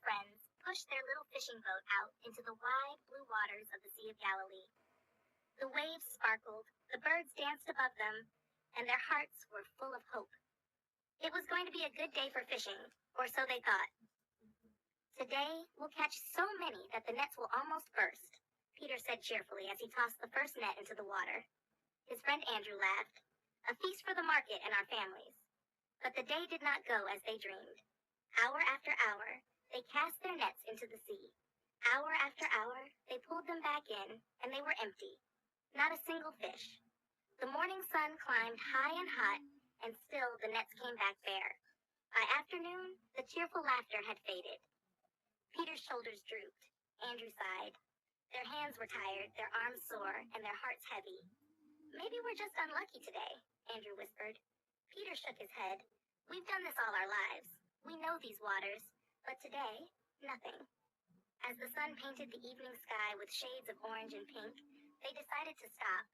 friends pushed their little fishing boat out into the wide blue waters of the Sea of Galilee. The waves sparkled, the birds danced above them, and their hearts were full of hope. It was going to be a good day for fishing, or so they thought. "Today we'll catch so many that the nets will almost burst," Peter said cheerfully as he tossed the first net into the water. His friend Andrew laughed. "A feast for the market and our families." But the day did not go as they dreamed. Hour after hour, they cast their nets into the sea. Hour after hour, they pulled them back in, and they were empty. Not a single fish. The morning sun climbed high and hot, and still the nets came back bare. By afternoon, the cheerful laughter had faded. Peter's shoulders drooped. Andrew sighed. Their hands were tired, their arms sore, and their hearts heavy. "Maybe we're just unlucky today," Andrew whispered. Peter shook his head. "We've done this all our lives. We know these waters, but today, nothing." As the sun painted the evening sky with shades of orange and pink, they decided to stop.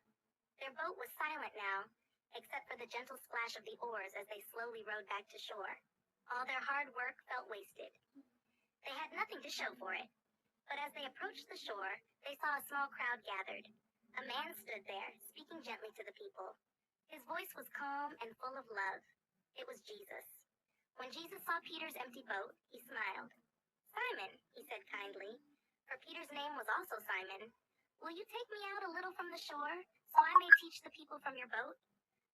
Their boat was silent now, except for the gentle splash of the oars as they slowly rowed back to shore. All their hard work felt wasted. They had nothing to show for it. But as they approached the shore, they saw a small crowd gathered. A man stood there, speaking gently to the people. His voice was calm and full of love. It was Jesus. When Jesus saw Peter's empty boat, he smiled. "Simon," he said kindly, for Peter's name was also Simon, "will you take me out a little from the shore, so I may teach the people from your boat?"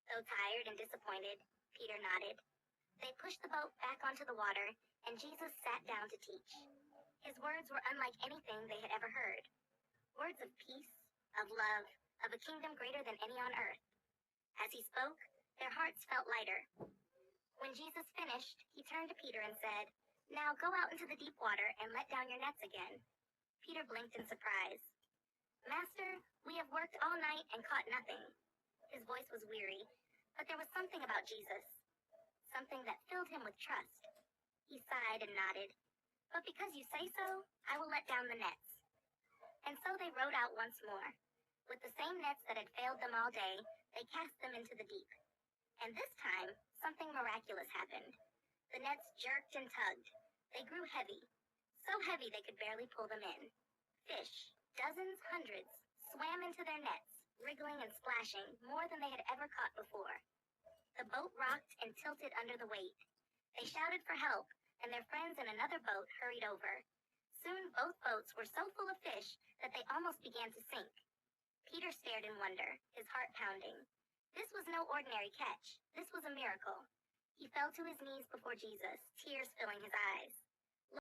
Though tired and disappointed, Peter nodded. They pushed the boat back onto the water, and Jesus sat down to teach. His words were unlike anything they had ever heard. Words of peace, of love, of a kingdom greater than any on earth. As he spoke, their hearts felt lighter. When Jesus finished, he turned to Peter and said, "Now go out into the deep water and let down your nets again." Peter blinked in surprise. "Master, we have worked all night and caught nothing." His voice was weary, but there was something about Jesus, something that filled him with trust. He sighed and nodded. "But because you say so, I will let down the nets." And so they rowed out once more. With the same nets that had failed them all day, they cast them into the deep. And this time, something miraculous happened. The nets jerked and tugged. They grew heavy, so heavy they could barely pull them in. Fish, dozens, hundreds, swam into their nets, wriggling and splashing more than they had ever caught before. The boat rocked and tilted under the weight. They shouted for help, and their friends in another boat hurried over. Soon both boats were so full of fish that they almost began to sink. Peter stared in wonder, his heart pounding. This was no ordinary catch. This was a miracle. He fell to his knees before Jesus, tears filling his eyes.